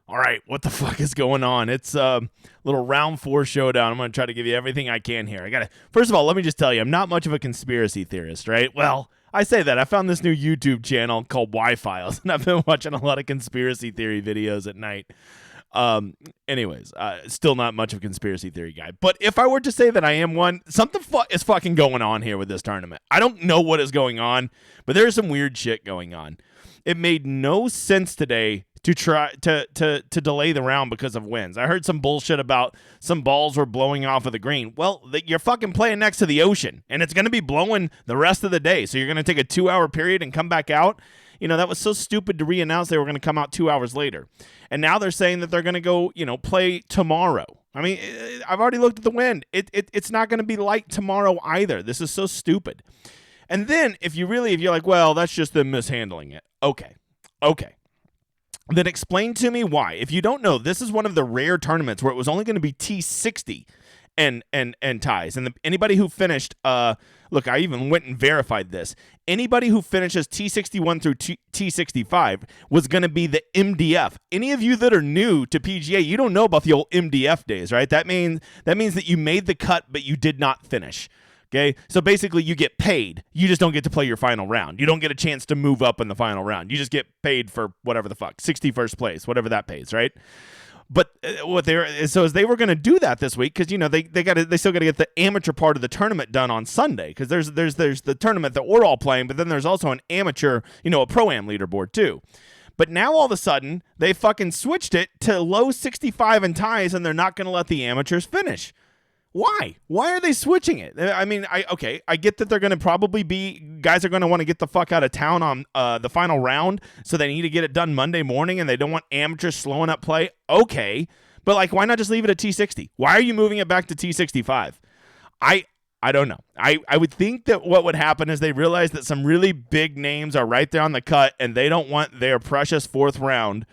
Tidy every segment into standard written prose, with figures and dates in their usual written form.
All right, what the fuck is going on? It's a little round 4 showdown. I'm going to try to give you everything I can here. First of all, let me just tell you, I'm not much of a conspiracy theorist, right? Well, I say that. I found this new YouTube channel called Y-Files, and I've been watching a lot of conspiracy theory videos at night. Anyways, still not much of a conspiracy theory guy. But if I were to say that I am one, something is fucking going on here with this tournament. I don't know what is going on, but there's some weird shit going on. It made no sense today to try to delay the round because of winds. I heard some bullshit about some balls were blowing off of the green. Well, you're fucking playing next to the ocean, and it's going to be blowing the rest of the day. So you're going to take a 2-hour period and come back out? You know, that was so stupid to re-announce they were going to come out 2 hours later. And now they're saying that they're going to go, play tomorrow. I mean, I've already looked at the wind. It's not going to be light tomorrow either. This is so stupid. And then if you're like, well, that's just them mishandling it. Okay. Then explain to me why. If you don't know, this is one of the rare tournaments where it was only going to be T60 and ties. And anybody who finished, look, I even went and verified this. Anybody who finishes T61 through T65 was going to be the MDF. Any of you that are new to PGA, you don't know about the old MDF days, right? That means that you made the cut, but you did not finish. Okay, so basically you get paid. You just don't get to play your final round. You don't get a chance to move up in the final round. You just get paid for whatever the fuck, 61st place, whatever that pays, right? But they were going to do that this week because they still got to get the amateur part of the tournament done on Sunday because there's the tournament that we're all playing, but then there's also an amateur, a pro-am leaderboard too. But now all of a sudden they fucking switched it to low 65 and ties, and they're not going to let the amateurs finish. Why? Why are they switching it? I mean, I get that they're going to probably guys are going to want to get the fuck out of town on the final round, so they need to get it done Monday morning, and they don't want amateurs slowing up play. Okay, but why not just leave it at T60? Why are you moving it back to T65? I don't know. I would think that what would happen is they realize that some really big names are right there on the cut, and they don't want their precious 4th round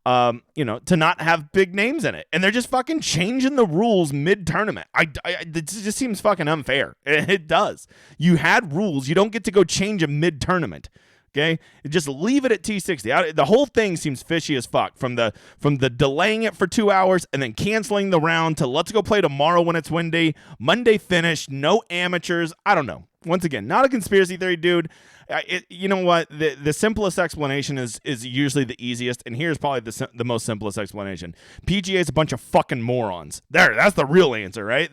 to not have big names in it. And they're just fucking changing the rules mid-tournament. It just seems fucking unfair. It does. You had rules. You don't get to go change a mid-tournament. Okay? Just leave it at T60. The whole thing seems fishy as fuck. From the delaying it for 2 hours and then canceling the round to let's go play tomorrow when it's windy. Monday finish. No amateurs. I don't know. Once again, not a conspiracy theory, dude. You know what? The simplest explanation is usually the easiest, and here's probably the most simplest explanation. PGA is a bunch of fucking morons. That's the real answer, right?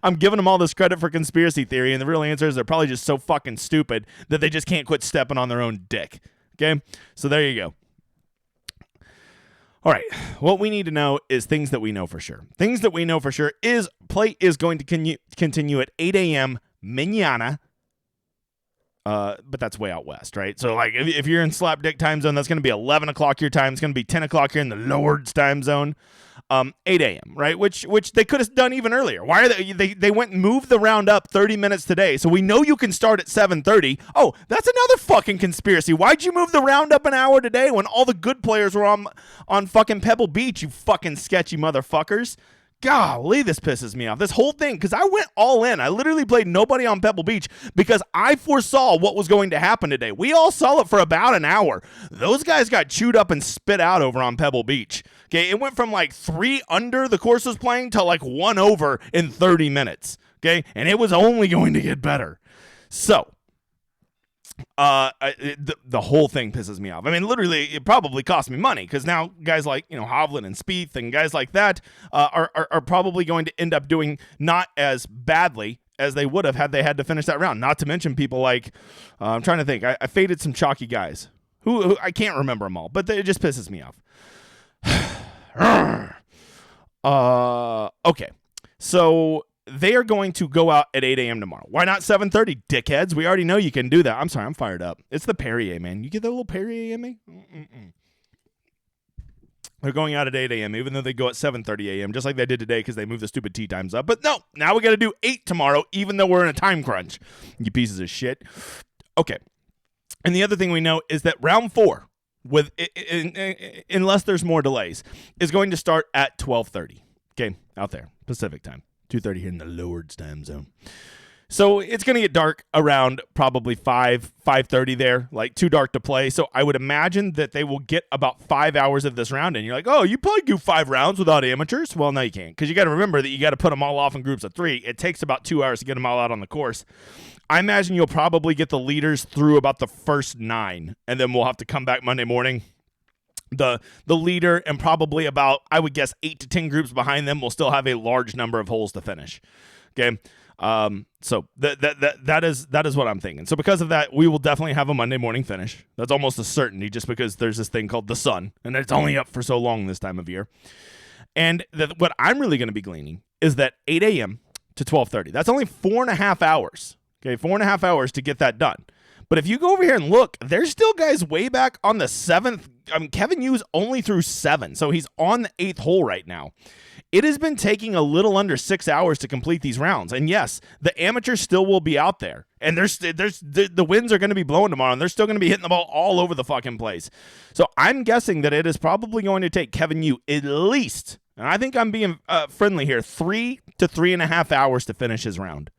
I'm giving them all this credit for conspiracy theory, and the real answer is they're probably just so fucking stupid that they just can't quit stepping on their own dick. Okay? So there you go. All right, what we need to know is things that we know for sure. Things that we know for sure is play is going to continue at 8 a.m. mañana, but that's way out west, right? So, if you're in slapdick time zone, that's going to be 11 o'clock your time. It's going to be 10 o'clock here in the Lord's time zone. 8 a.m., right? Which they could have done even earlier. Why are they went and moved the round up 30 minutes today, so we know you can start at 7:30. Oh, that's another fucking conspiracy. Why'd you move the round up an hour today when all the good players were on fucking Pebble Beach, you fucking sketchy motherfuckers? Golly, this pisses me off. This whole thing, because I went all in. I literally played nobody on Pebble Beach because I foresaw what was going to happen today. We all saw it for about an hour. Those guys got chewed up and spit out over on Pebble Beach. Okay, it went from 3 under the course was playing to 1 over in 30 minutes. Okay, and it was only going to get better. So, the whole thing pisses me off. I mean, literally, it probably cost me money because now guys like Hovland and Spieth and guys like that are probably going to end up doing not as badly as they would have had they had to finish that round. Not to mention people like I'm trying to think. I faded some chalky guys who I can't remember them all, but it just pisses me off. Okay, so they are going to go out at 8 a.m. tomorrow. Why not 7:30, dickheads? We already know you can do that. I'm sorry, I'm fired up. It's the Perrier, man. You get that little Perrier in me? They're going out at 8 a.m., even though they go at 7:30 a.m., just like they did today because they moved the stupid tee times up. But no, now we got to do 8 tomorrow, even though we're in a time crunch. You pieces of shit. Okay. And the other thing we know is that round 4, unless there's more delays, is going to start at 12:30. Okay, out there, Pacific time. 2:30 here in the Lord's time zone. So it's going to get dark around probably 5:30 there, like too dark to play. So I would imagine that they will get about 5 hours of this round in. You're like, oh, you probably do 5 rounds without amateurs? Well, no, you can't, because you got to remember that you got to put them all off in groups of 3. It takes about 2 hours to get them all out on the course. I imagine you'll probably get the leaders through about the first 9, and then we'll have to come back Monday morning. The leader and probably about, I would guess, 8 to 10 groups behind them will still have a large number of holes to finish. Okay. So that is what I'm thinking. So because of that, we will definitely have a Monday morning finish. That's almost a certainty, just because there's this thing called the sun, and it's only up for so long this time of year. And what I'm really going to be gleaning is that 8 a.m. to 12:30. That's only 4.5 hours. Okay, 4.5 hours to get that done. But if you go over here and look, there's still guys way back on the 7th. I mean, Kevin Yu's only through 7, so he's on the 8th hole right now. It has been taking a little under 6 hours to complete these rounds. And yes, the amateurs still will be out there. And the winds are going to be blowing tomorrow, and they're still going to be hitting the ball all over the fucking place. So I'm guessing that it is probably going to take Kevin Yu at least, and I think I'm being friendly here, 3 to 3.5 hours to finish his round.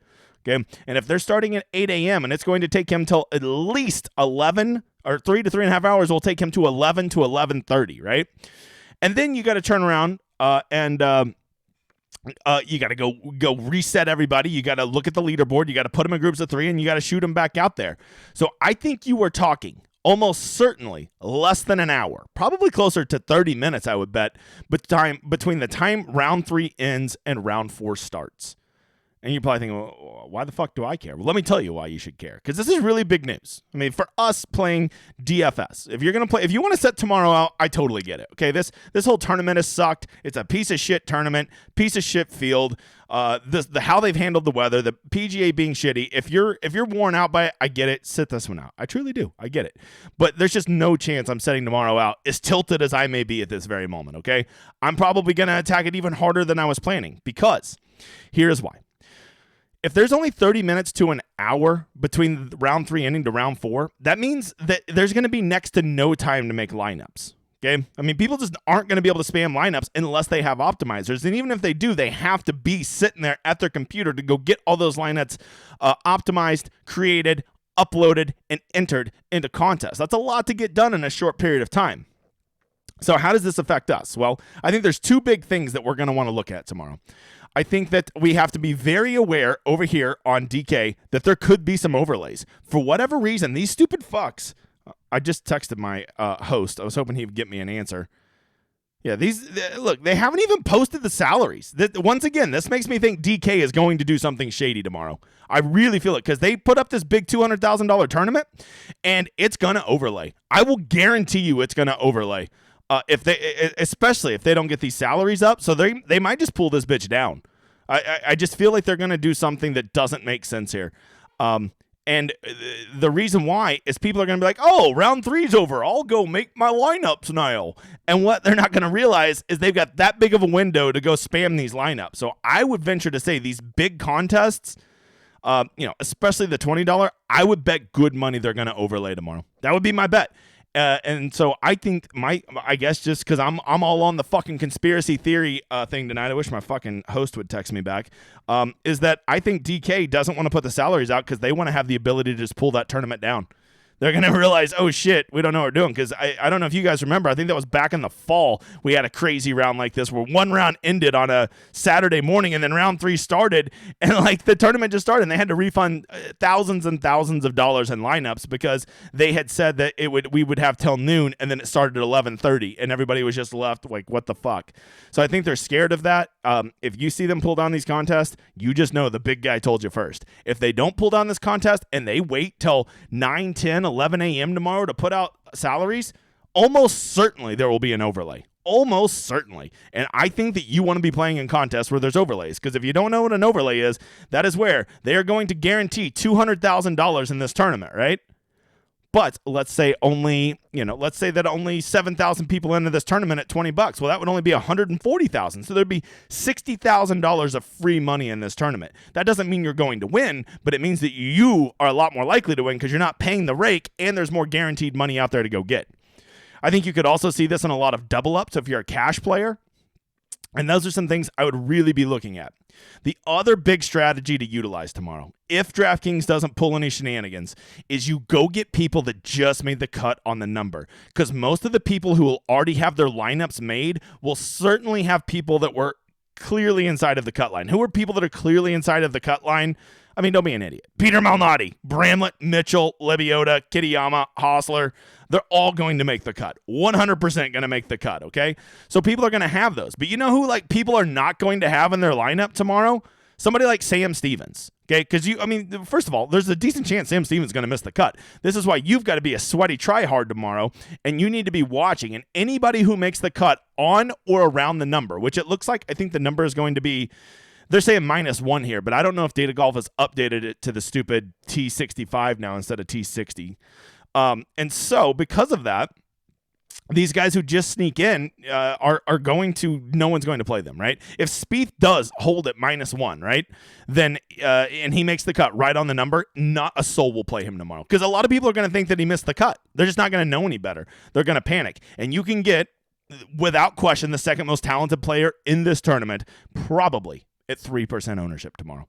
Okay, and if they're starting at 8 a.m. and it's going to take him till at least 11, or 3 to 3.5 hours will take him to 11 to 11:30, right? And then you got to turn around and you got to go reset everybody. You got to look at the leaderboard. You got to put them in groups of 3, and you got to shoot them back out there. So I think you were talking almost certainly less than an hour, probably closer to 30 minutes, I would bet, between the time round 3 ends and round 4 starts. And you're probably thinking, well, why the fuck do I care? Well, let me tell you why you should care, because this is really big news. I mean, for us playing DFS, if you're going to play, if you want to set tomorrow out, I totally get it. Okay, this whole tournament has sucked. It's a piece of shit tournament, piece of shit field. How they've handled the weather, the PGA being shitty. If you're worn out by it, I get it. Sit this one out. I truly do. I get it. But there's just no chance I'm setting tomorrow out, as tilted as I may be at this very moment. Okay, I'm probably going to attack it even harder than I was planning, because here's why. If there's only 30 minutes to an hour between round 3 ending to round 4, that means that there's going to be next to no time to make lineups. Okay? I mean, people just aren't going to be able to spam lineups unless they have optimizers. And even if they do, they have to be sitting there at their computer to go get all those lineups optimized, created, uploaded, and entered into contests. That's a lot to get done in a short period of time. So how does this affect us? Well, I think there's 2 big things that we're going to want to look at tomorrow. I think that we have to be very aware over here on DK that there could be some overlays. For whatever reason, these stupid fucks, I just texted my host. I was hoping he'd get me an answer. Yeah, look, they haven't even posted the salaries. Once again, this makes me think DK is going to do something shady tomorrow. I really feel it, because they put up this big $200,000 tournament, and it's going to overlay. I will guarantee you it's going to overlay. Especially if they don't get these salaries up, so they might just pull this bitch down. I just feel like they're going to do something that doesn't make sense here. And the reason why is people are going to be like, oh, round 3's over. I'll go make my lineups now. And what they're not going to realize is they've got that big of a window to go spam these lineups. So I would venture to say these big contests, especially the $20, I would bet good money they're going to overlay tomorrow. That would be my bet. And so I think I guess just because I'm all on the fucking conspiracy theory thing tonight. I wish my fucking host would text me back. Is that I think DK doesn't want to put the salaries out because they want to have the ability to just pull that tournament down. They're going to realize, oh, shit, we don't know what we're doing. Because I don't know if you guys remember. I think that was back in the fall. We had a crazy round like this where one round ended on a Saturday morning and then round 3 started. And like the tournament just started and they had to refund thousands and thousands of dollars in lineups because they had said that we would have till noon and then it started at 11:30 and everybody was just left like, what the fuck? So I think they're scared of that. If you see them pull down these contests, you just know the big guy told you first. If they don't pull down this contest and they wait till 9, 10, 11 a.m. tomorrow to put out salaries, almost certainly there will be an overlay. Almost certainly. And I think that you want to be playing in contests where there's overlays, because if you don't know what an overlay is, that is where they are going to guarantee $200,000 in this tournament, right? But let's say that only 7,000 people enter this tournament at $20. Well, that would only be 140,000. So there'd be $60,000 of free money in this tournament. That doesn't mean you're going to win, but it means that you are a lot more likely to win because you're not paying the rake and there's more guaranteed money out there to go get. I think you could also see this in a lot of double ups if you're a cash player. And those are some things I would really be looking at. The other big strategy to utilize tomorrow, if DraftKings doesn't pull any shenanigans, is you go get people that just made the cut on the number. Because most of the people who will already have their lineups made will certainly have people that were clearly inside of the cut line. Who are people that are clearly inside of the cut line? I mean, don't be an idiot. Peter Malnati, Bramlett, Mitchell, Lebioda, Kitayama, Hostler, they're all going to make the cut. 100% going to make the cut, okay? So people are going to have those. But you know who people are not going to have in their lineup tomorrow? Somebody like Sam Stevens, okay? Because first of all, there's a decent chance Sam Stevens is going to miss the cut. This is why you've got to be a sweaty tryhard tomorrow, and you need to be watching. And anybody who makes the cut on or around the number, which it looks like I think the number is going to be, they're saying -1 here, but I don't know if Data Golf has updated it to the stupid T65 now instead of T60. And so because of that, these guys who just sneak in are going to, no one's going to play them, right? If Spieth does hold at -1, right, then and he makes the cut right on the number, not a soul will play him tomorrow. Because a lot of people are going to think that he missed the cut. They're just not going to know any better. They're going to panic. And you can get, without question, the second most talented player in this tournament, probably at 3% ownership tomorrow.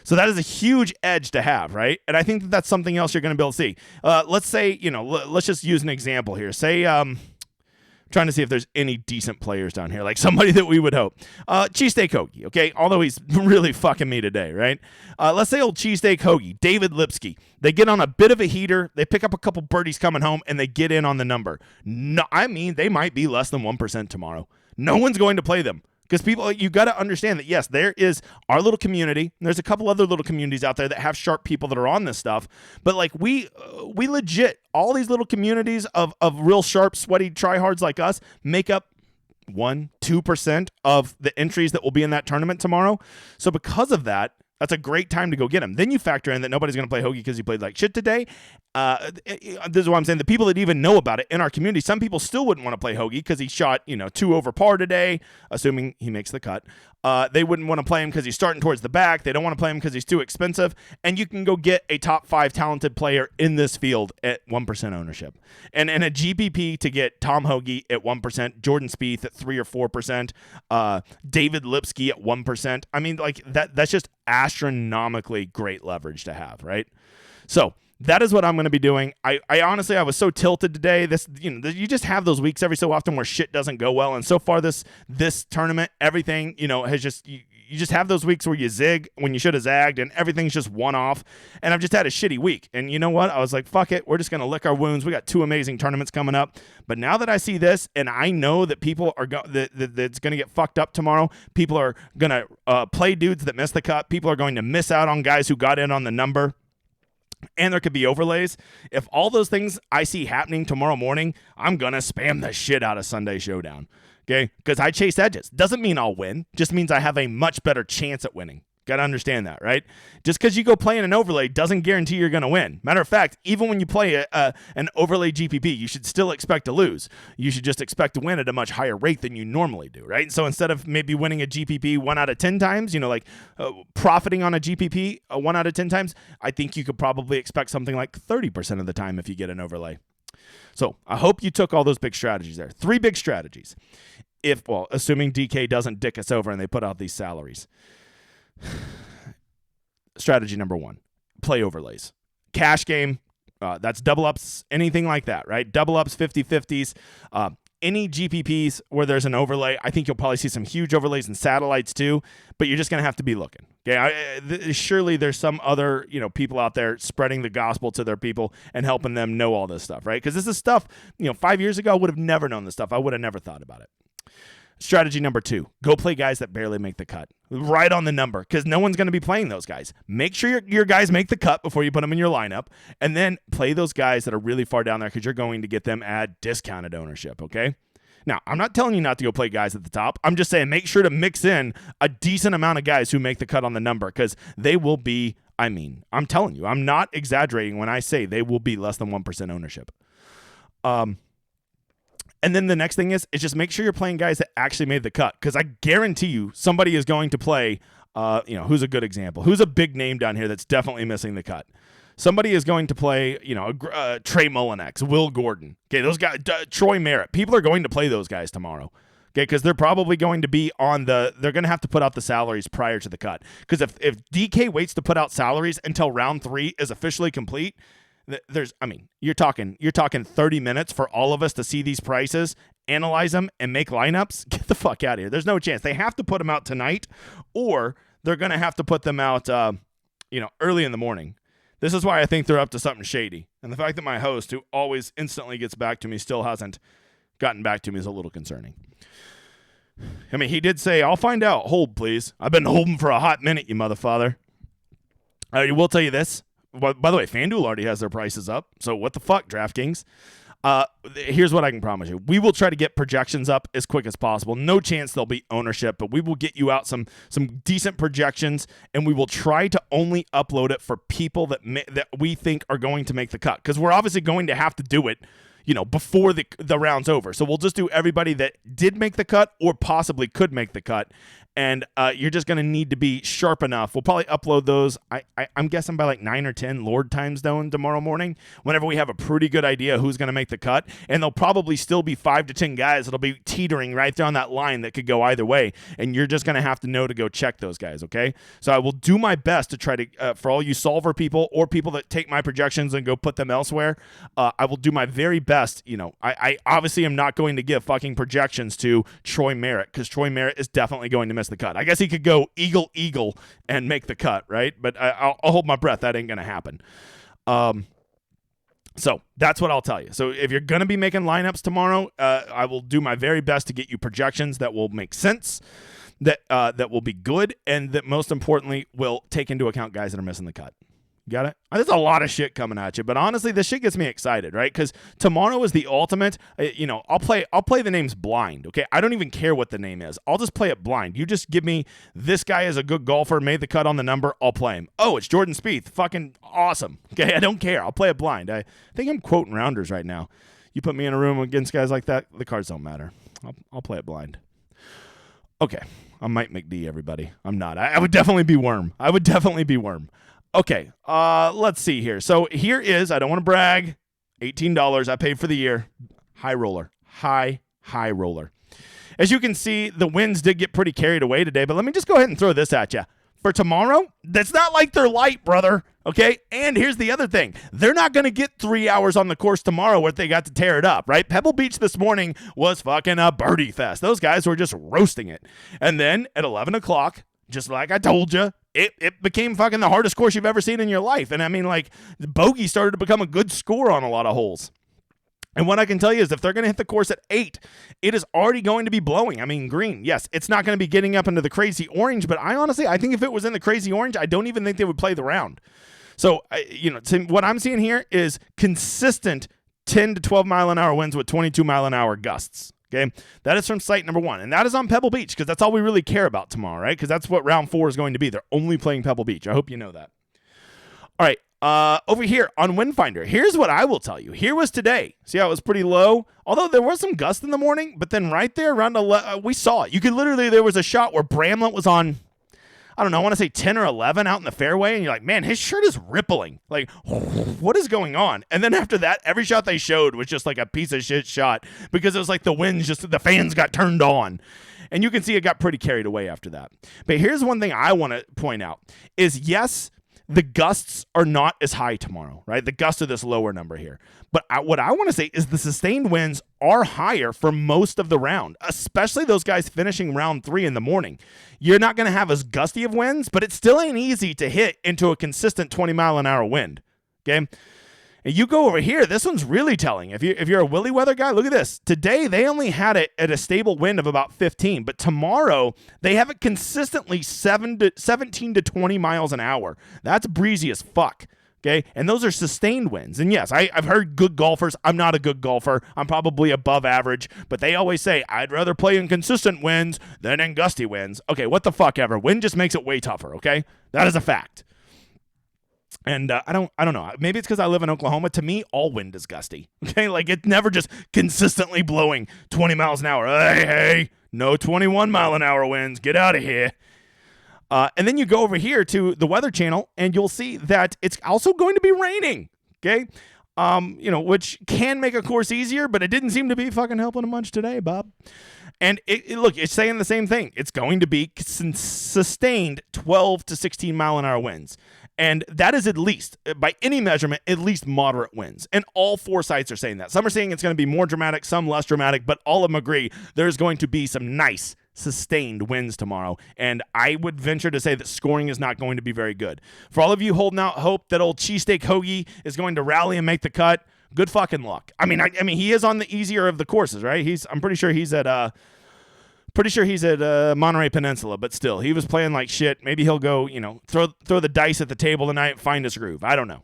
So that is a huge edge to have, right? And I think that that's something else you're going to be able to see. Let's say, let's just use an example here. Say, trying to see if there's any decent players down here, like somebody that we would hope. Cheesesteak Hoagie, okay? Although he's really fucking me today, right? Let's say old Cheesesteak Hoagie, David Lipsky. They get on a bit of a heater, they pick up a couple birdies coming home, and they get in on the number. No, I mean, they might be less than 1% tomorrow. No one's going to play them. Because people, you got to understand that, yes, there is our little community. And there's a couple other little communities out there that have sharp people that are on this stuff. But we legit, all these little communities of real sharp, sweaty tryhards like us make up 1-2% of the entries that will be in that tournament tomorrow. So because of that, that's a great time to go get him. Then you factor in that nobody's going to play Hoagie because he played like shit today. This is what I'm saying. The people that even know about it in our community, some people still wouldn't want to play Hoagie because he shot, 2 over par today, assuming he makes the cut. They wouldn't want to play him because he's starting towards the back. They don't want to play him because he's too expensive. And you can go get a top 5 talented player in this field at 1% ownership. And in a GPP to get Tom Hoagie at 1%, Jordan Spieth at 3 or 4%, David Lipsky at 1%. I mean, that's just astronomically great leverage to have, right? So that is what I'm going to be doing. I honestly, I was so tilted today. You just have those weeks every so often where shit doesn't go well. And so far this tournament, everything, has just, you just have those weeks where you zig when you should have zagged and everything's just one off. And I've just had a shitty week. And you know what? I was like, fuck it. We're just going to lick our wounds. We got 2 amazing tournaments coming up. But now that I see this and I know that people are that's going to get fucked up tomorrow, people are going to play dudes that miss the cut. People are going to miss out on guys who got in on the number. And there could be overlays. If all those things I see happening tomorrow morning, I'm going to spam the shit out of Sunday Showdown. Okay? Because I chase edges. Doesn't mean I'll win. Just means I have a much better chance at winning. Got to understand that, right? Just because you go play in an overlay doesn't guarantee you're going to win. Matter of fact, even when you play an overlay GPP, you should still expect to lose. You should just expect to win at a much higher rate than you normally do, right? So instead of maybe winning a GPP 1 out of 10 times, profiting on a GPP 1 out of 10 times, I think you could probably expect something like 30% of the time if you get an overlay. So I hope you took all those big strategies there. 3 big strategies. Assuming DK doesn't dick us over and they put out these salaries. Strategy number 1, play overlays. Cash game, that's double ups, anything like that, right? Double ups, 50-50s, any GPPs where there's an overlay. I think you'll probably see some huge overlays and satellites too, but you're just going to have to be looking. Okay, surely there's some other people out there spreading the gospel to their people and helping them know all this stuff, right? Because this is stuff 5 years ago I would have never known this stuff. I would have never thought about it. Strategy number 2, go play guys that barely make the cut. Right on the number, because no one's going to be playing those guys. Make sure your guys make the cut before you put them in your lineup, and then play those guys that are really far down there because you're going to get them at discounted ownership, okay? Now, I'm not telling you not to go play guys at the top. I'm just saying make sure to mix in a decent amount of guys who make the cut on the number because they will be, I'm telling you, I'm not exaggerating when I say they will be less than 1% ownership. And then the next thing is just make sure you're playing guys that actually made the cut. Because I guarantee you somebody is going to play, who's a good example? Who's a big name down here that's definitely missing the cut? Somebody is going to play, Trey Mullinex, Will Gordon. Okay, those guys, Troy Merritt. People are going to play those guys tomorrow. Okay, because they're probably going to be they're going to have to put out the salaries prior to the cut. Because if DK waits to put out salaries until round 3 is officially complete, you're talking 30 minutes for all of us to see these prices, analyze them, and make lineups. Get the fuck out of here. There's no chance. They have to put them out tonight, or they're going to have to put them out, early in the morning. This is why I think they're up to something shady. And the fact that my host, who always instantly gets back to me, still hasn't gotten back to me is a little concerning. I mean, he did say, I'll find out. Hold, please. I've been holding for a hot minute, you motherfather. I will tell you this. By the way, FanDuel already has their prices up. So what the fuck, DraftKings? Here's what I can promise you. We will try to get projections up as quick as possible. No chance there'll be ownership, but we will get you out some decent projections, and we will try to only upload it for people that we think are going to make the cut. Because we're obviously going to have to do it, before the round's over. So we'll just do everybody that did make the cut or possibly could make the cut. And you're just going to need to be sharp enough. We'll probably upload those, I'm guessing by like 9 or 10 Lord time zone tomorrow morning, whenever we have a pretty good idea who's going to make the cut. And there'll probably still be 5 to 10 guys that'll be teetering right there on that line that could go either way. And you're just going to have to know to go check those guys, okay? So I will do my best to try to, for all you solver people or people that take my projections and go put them elsewhere, I will do my very best. I obviously am not going to give fucking projections to Troy Merritt, because Troy Merritt is definitely going to miss the cut. I guess he could go eagle and make the cut, right? But I'll hold my breath. That ain't gonna happen. So that's what I'll tell you. So if you're gonna be making lineups tomorrow, I will do my very best to get you projections that will make sense, that will be good, and that most importantly will take into account guys that are missing the cut. Got it? There's a lot of shit coming at you, but honestly, this shit gets me excited, right? Because tomorrow is the ultimate. I'll play the names blind. Okay, I don't even care what the name is. I'll just play it blind. You just give me this guy is a good golfer, made the cut on the number. I'll play him. Oh, it's Jordan Spieth. Fucking awesome. Okay, I don't care. I'll play it blind. I think I'm quoting rounders right now. You put me in a room against guys like that, the cards don't matter. I'll play it blind. Okay, I'm Mike McD. Everybody, I'm not. I would definitely be Worm. Okay, let's see here. So here is, I don't want to brag, $18 I paid for the year. High roller. As you can see, the winds did get pretty carried away today, but let me just go ahead and throw this at you. For tomorrow, that's not like they're light, brother, okay? And here's the other thing. They're not going to get 3 hours on the course tomorrow where they got to tear it up, right? Pebble Beach this morning was fucking a birdie fest. Those guys were just roasting it. And then at 11 o'clock, just like I told you, it became fucking the hardest course you've ever seen in your life. And I mean, like, the bogey started to become a good score on a lot of holes. And what I can tell you is if they're going to hit the course at 8, it is already going to be blowing. I mean, green. Yes, it's not going to be getting up into the crazy orange, but I think if it was in the crazy orange, I don't even think they would play the round. So, what I'm seeing here is consistent 10 to 12 mile an hour winds with 22 mile an hour gusts. Okay, that is from site number 1, and that is on Pebble Beach, because that's all we really care about tomorrow, right? Because that's what round 4 is going to be. They're only playing Pebble Beach. I hope you know that. All right, over here on Windfinder, here's what I will tell you. Here was today. See how it was pretty low? Although there was some gust in the morning, but then right there around we saw it. You could literally, there was a shot where Bramlett was on, I don't know, I want to say 10 or 11 out in the fairway, and you're like, man, his shirt is rippling. Like, what is going on? And then after that, every shot they showed was just like a piece of shit shot, because it was like the fans got turned on. And you can see it got pretty carried away after that. But here's one thing I want to point out is, yes, the gusts are not as high tomorrow, right? The gusts are this lower number here. But what I want to say is the sustained winds are higher for most of the round, especially those guys finishing round 3 in the morning. You're not going to have as gusty of winds, but it still ain't easy to hit into a consistent 20 mile an hour wind, okay? And you go over here, this one's really telling. If you're a willy weather guy, look at this. Today, they only had it at a stable wind of about 15, but tomorrow, they have it consistently 17 to 20 miles an hour. That's breezy as fuck, okay? And those are sustained winds. And yes, I've heard good golfers. I'm not a good golfer. I'm probably above average, but they always say, I'd rather play in consistent winds than in gusty winds. Okay, what the fuck ever. Wind just makes it way tougher, okay? That is a fact. And I don't know. Maybe it's because I live in Oklahoma. To me, all wind is gusty. Okay, like it's never just consistently blowing 20 miles an hour. Hey, no 21 mile an hour winds. Get out of here. And then you go over here to the Weather Channel, and you'll see that it's also going to be raining. Okay, which can make a course easier, but it didn't seem to be fucking helping a bunch today, Bob. And look, it's saying the same thing. It's going to be sustained 12 to 16 mile an hour winds. And that is at least, by any measurement, at least moderate winds. And all 4 sites are saying that. Some are saying it's going to be more dramatic, some less dramatic, but all of them agree there's going to be some nice sustained winds tomorrow. And I would venture to say that scoring is not going to be very good. For all of you holding out hope that old cheesesteak Hoagie is going to rally and make the cut, good fucking luck. I mean, he is on the easier of the courses, right? I'm pretty sure he's at Monterey Peninsula, but still, he was playing like shit. Maybe he'll go, throw the dice at the table tonight, find his groove. I don't know.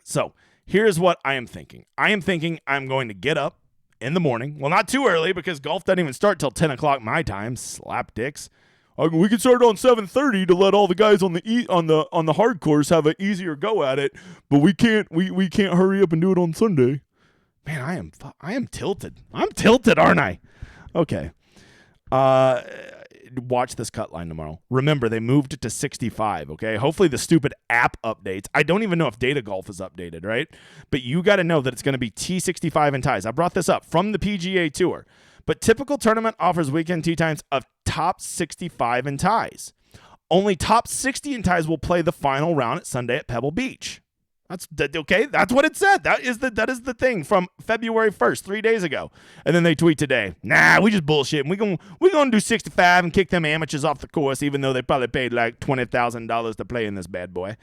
So here's what I am thinking. I am thinking I'm going to get up in the morning. Well, not too early because golf doesn't even start till 10 o'clock my time. Slap dicks. We can start on 7:30 to let all the guys on the hard course have an easier go at it, but we can't hurry up and do it on Sunday. Man, I am tilted. I'm tilted, aren't I? Okay. Watch this cut line tomorrow. Remember, they moved it to 65, okay? Hopefully the stupid app updates. I don't even know if Data Golf is updated, right? But you got to know that it's going to be T65 and ties. I brought this up from the PGA Tour. But typical tournament offers weekend tee times of top 65 and ties. Only top 60 and ties will play the final round at Sunday at Pebble Beach. That's okay. That's what it said. That is the thing from February 1st, 3 days ago. And then they tweet today, nah, we just bullshit. We gonna do 65 and kick them amateurs off the course, even though they probably paid like $20,000 to play in this bad boy.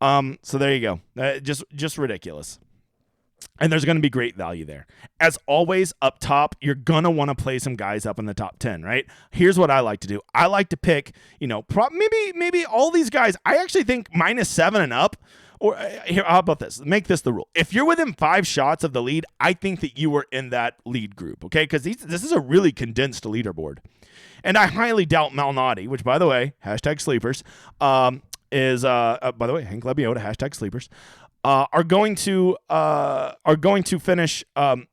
So there you go. Just ridiculous. And there's going to be great value there. As always, up top, you're going to want to play some guys up in the top 10, right? Here's what I like to do. I like to pick, maybe all these guys. I actually think -7 and up. Or here, how about this? Make this the rule. If you're within 5 shots of the lead, I think that you are in that lead group, okay? Because this is a really condensed leaderboard. And I highly doubt Malnati, which, by the way, #sleepers, is, by the way, Hank Lebioda, #sleepers, are going to finish, I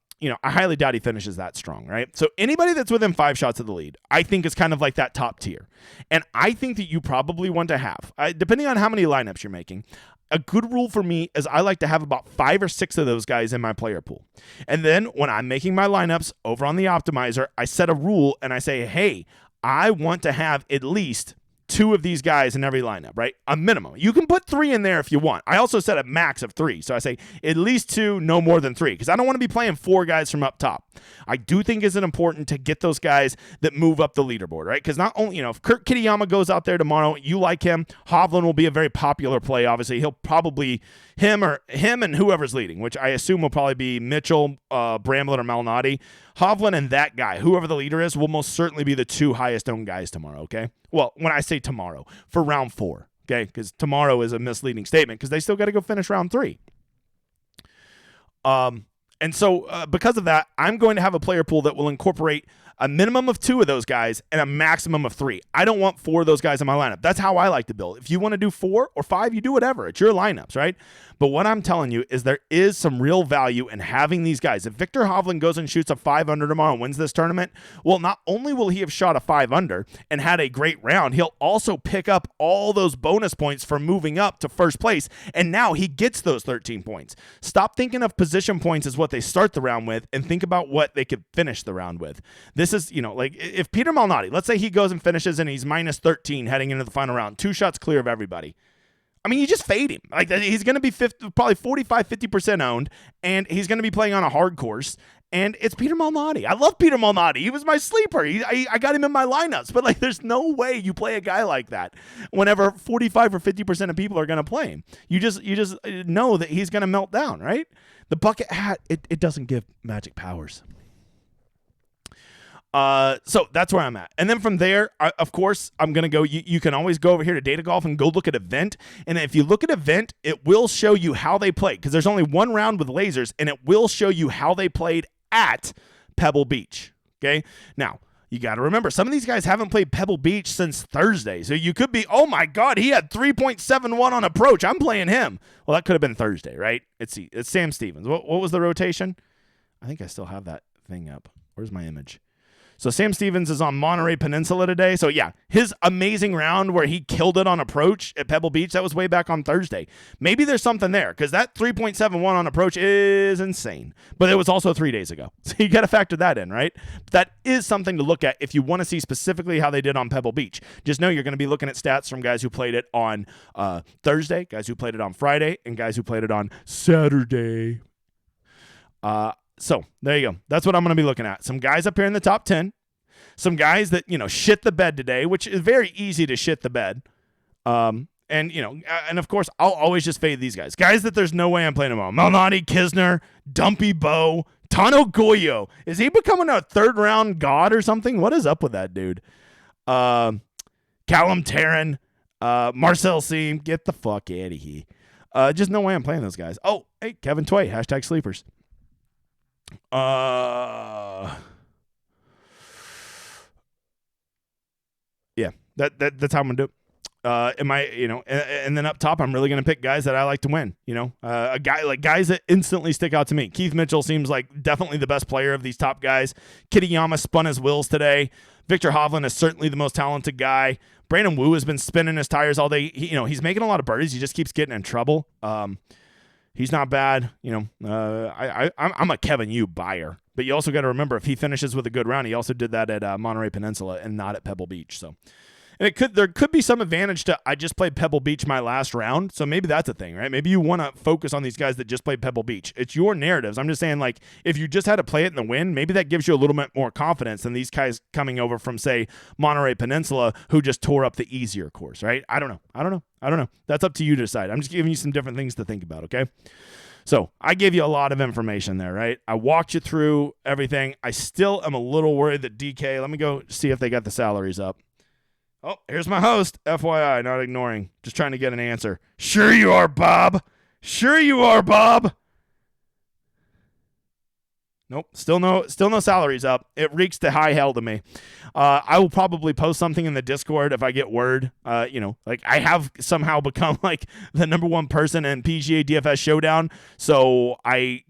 highly doubt he finishes that strong, right? So anybody that's within 5 shots of the lead, I think is kind of like that top tier. And I think that you probably want to have, depending on how many lineups you're making, a good rule for me is I like to have about 5 or 6 of those guys in my player pool. And then when I'm making my lineups over on the optimizer, I set a rule and I say, hey, I want to have at least 2 of these guys in every lineup, right? A minimum. You can put 3 in there if you want. I also set a max of 3. So I say at least 2, no more than 3, because I don't want to be playing 4 guys from up top. I do think it's important to get those guys that move up the leaderboard, right? Because not only, if Kurt Kitayama goes out there tomorrow, you like him. Hovland will be a very popular play, obviously. He'll probably, him and whoever's leading, which I assume will probably be Mitchell, Bramlett, or Malnati. Hovland and that guy, whoever the leader is, will most certainly be the 2 highest owned guys tomorrow, okay? Well, when I say tomorrow, for round 4, okay? Because tomorrow is a misleading statement because they still got to go finish round 3. And so because of that, I'm going to have a player pool that will incorporate a minimum of 2 of those guys and a maximum of 3. I don't want 4 of those guys in my lineup. That's how I like to build. If you want to do 4 or 5, you do whatever. It's your lineups, right? But what I'm telling you is there is some real value in having these guys. If Victor Hovland goes and shoots a 5 under tomorrow and wins this tournament, well, not only will he have shot a 5 under and had a great round, he'll also pick up all those bonus points for moving up to first place. And now he gets those 13 points. Stop thinking of position points as what they start the round with and think about what they could finish the round with. This is, like if Peter Malnati, let's say he goes and finishes and he's -13 heading into the final round, 2 shots clear of everybody. I mean, you just fade him. Like he's going to be probably 45-50% owned, and he's going to be playing on a hard course. And it's Peter Malnati. I love Peter Malnati. He was my sleeper. I got him in my lineups. But there's no way you play a guy like that whenever 45 or 50% of people are going to play him. You just know that he's going to melt down, right? The bucket hat, it doesn't give magic powers. So that's where I'm at. And then from there, of course, I'm going to go, you can always go over here to Data Golf and go look at event. And if you look at event, it will show you how they played because there's only 1 round with lasers and it will show you how they played at Pebble Beach. Okay. Now you got to remember some of these guys haven't played Pebble Beach since Thursday. So you could be, oh my God, he had 3.71 on approach. I'm playing him. Well, that could have been Thursday, right? It's Sam Stevens. What was the rotation? I think I still have that thing up. Where's my image? So Sam Stevens is on Monterey Peninsula today. So yeah, his amazing round where he killed it on approach at Pebble Beach, that was way back on Thursday. Maybe there's something there because that 3.71 on approach is insane. But it was also 3 days ago. So you got to factor that in, right? That is something to look at if you want to see specifically how they did on Pebble Beach. Just know you're going to be looking at stats from guys who played it on Thursday, guys who played it on Friday, and guys who played it on Saturday. So there you go. That's what I'm going to be looking at. Some guys up here in the top 10. Some guys that, shit the bed today, which is very easy to shit the bed. And of course, I'll always just fade these guys. Guys that there's no way I'm playing them all. Malnati, Kisner, Dumpy Bow, Tano Goyo. Is he becoming a third-round god or something? What is up with that dude? Callum Tarrant, Marcel Seam. Get the fuck out of here. Just no way I'm playing those guys. Oh, hey, Kevin Tway, #sleepers. Yeah, that's how I'm gonna do it. And then up top, I'm really gonna pick guys that I like to win. Guys that instantly stick out to me. Keith Mitchell seems like definitely the best player of these top guys. Kitayama spun his wheels today. Victor Hovland is certainly the most talented guy. Brandon Wu has been spinning his tires all day. He's making a lot of birdies. He just keeps getting in trouble. He's not bad. I'm a Kevin Yu buyer. But you also got to remember, if he finishes with a good round, he also did that at Monterey Peninsula and not at Pebble Beach. So, and there could be some advantage to I just played Pebble Beach my last round. So maybe that's a thing, right? Maybe you want to focus on these guys that just played Pebble Beach. It's your narratives. I'm just saying, like, if you just had to play it in the win, maybe that gives you a little bit more confidence than these guys coming over from, say, Monterey Peninsula who just tore up the easier course, right? I don't know. That's up to you to decide. I'm just giving you some different things to think about, okay? So I gave you a lot of information there, right? I walked you through everything. I still am a little worried that DK, let me go see if they got the salaries up. Oh, here's my host, FYI, not ignoring, just trying to get an answer. Sure you are, Bob. Sure you are, Bob. Nope, still no salaries up. It reeks to high hell to me. I will probably post something in the Discord if I get word. I have somehow become like the number one person in PGA DFS Showdown. So I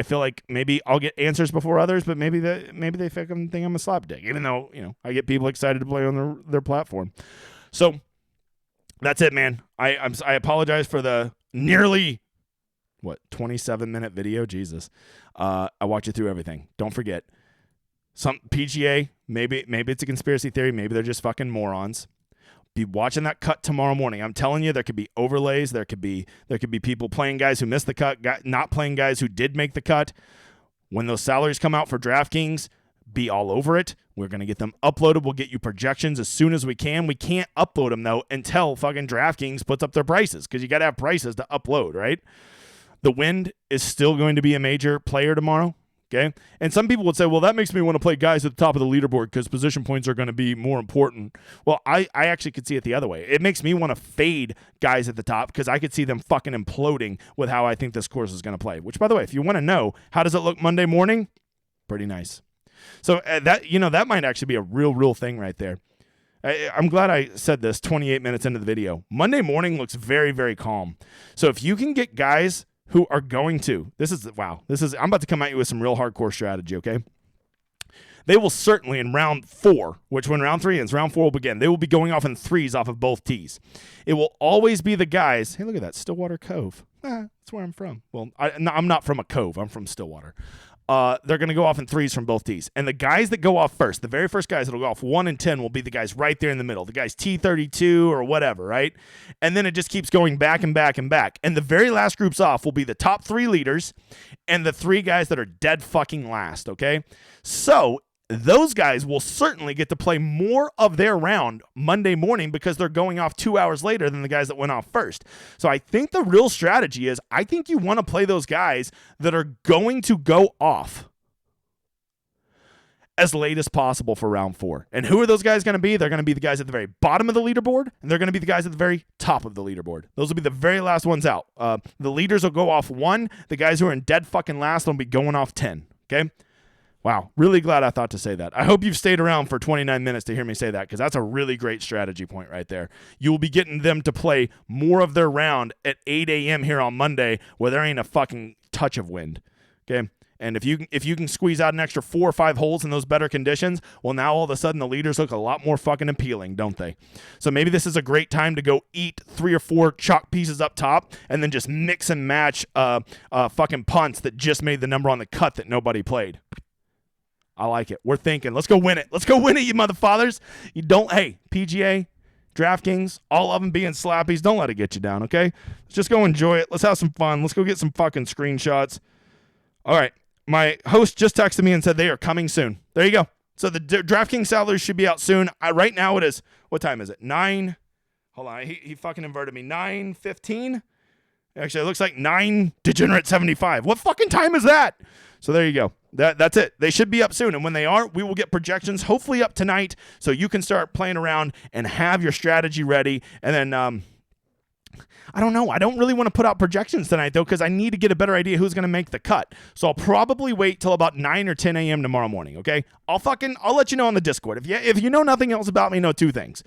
feel like maybe I'll get answers before others, but maybe they think I'm a slapdick, even though I get people excited to play on their platform. So that's it, man. I apologize for the nearly 27-minute video. Jesus. I walked you through everything. Don't forget, some PGA, maybe it's a conspiracy theory. Maybe they're just fucking morons. Be watching that cut tomorrow morning. I'm telling you, there could be overlays. There could be people playing guys who missed the cut, not playing guys who did make the cut. When those salaries come out for DraftKings, be all over it. We're going to get them uploaded. We'll get you projections as soon as we can. We can't upload them, though, until fucking DraftKings puts up their prices, because you got to have prices to upload, right? The wind is still going to be a major player tomorrow, okay? And some people would say, well, that makes me want to play guys at the top of the leaderboard because position points are going to be more important. Well, I actually could see it the other way. It makes me want to fade guys at the top because I could see them fucking imploding with how I think this course is going to play. Which, by the way, if you want to know, how does it look Monday morning? Pretty nice. So that might actually be a real thing right there. I'm glad I said this 28 minutes into the video. Monday morning looks very, very calm. So if you can get guys who are going to, I'm about to come at you with some real hardcore strategy, okay? They will certainly in round 4, which when round 3 ends, round 4 will begin. They will be going off in threes off of both tees. It will always be the guys, hey, look at that, Stillwater Cove. That's where I'm from. Well, I'm not from a cove. I'm from Stillwater. They're going to go off in threes from both tees. And the guys that go off first, the very first guys that will go off 1 and 10 will be the guys right there in the middle, the guys T32 or whatever, right? And then it just keeps going back and back and back. And the very last groups off will be the top 3 leaders and the 3 guys that are dead fucking last, okay? So those guys will certainly get to play more of their round Monday morning because they're going off 2 hours later than the guys that went off first. So I think the real strategy is I think you want to play those guys that are going to go off as late as possible for round 4. And who are those guys going to be? They're going to be the guys at the very bottom of the leaderboard, and they're going to be the guys at the very top of the leaderboard. Those will be the very last ones out. The leaders will go off 1. The guys who are in dead fucking last will be going off 10, okay? Wow, really glad I thought to say that. I hope you've stayed around for 29 minutes to hear me say that because that's a really great strategy point right there. You will be getting them to play more of their round at 8 a.m. here on Monday where there ain't a fucking touch of wind, okay? And if you can squeeze out an extra 4 or 5 holes in those better conditions, well, now all of a sudden the leaders look a lot more fucking appealing, don't they? So maybe this is a great time to go eat 3 or 4 chalk pieces up top and then just mix and match fucking punts that just made the number on the cut that nobody played. I like it. We're thinking. Let's go win it. Let's go win it, you motherfathers. You don't, hey, PGA, DraftKings, all of them being slappies, don't let it get you down, okay? Let's just go enjoy it. Let's have some fun. Let's go get some fucking screenshots. All right. My host just texted me and said they are coming soon. There you go. So the DraftKings salaries should be out soon. Right now it is, what time is it? 9. Hold on. He fucking inverted me. 9:15? Actually, it looks like 9 degenerate 75. What fucking time is that? So there you go. That's it. They should be up soon. And when they are, we will get projections hopefully up tonight so you can start playing around and have your strategy ready. And then, I don't know. I don't really want to put out projections tonight, though, because I need to get a better idea who's going to make the cut. So I'll probably wait till about 9 or 10 a.m. tomorrow morning, okay? I'll let you know on the Discord. If you know nothing else about me, know 2 things.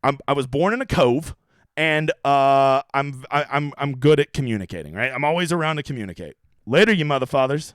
I was born in a cove, and I'm good at communicating, right? I'm always around to communicate. Later, you motherfathers.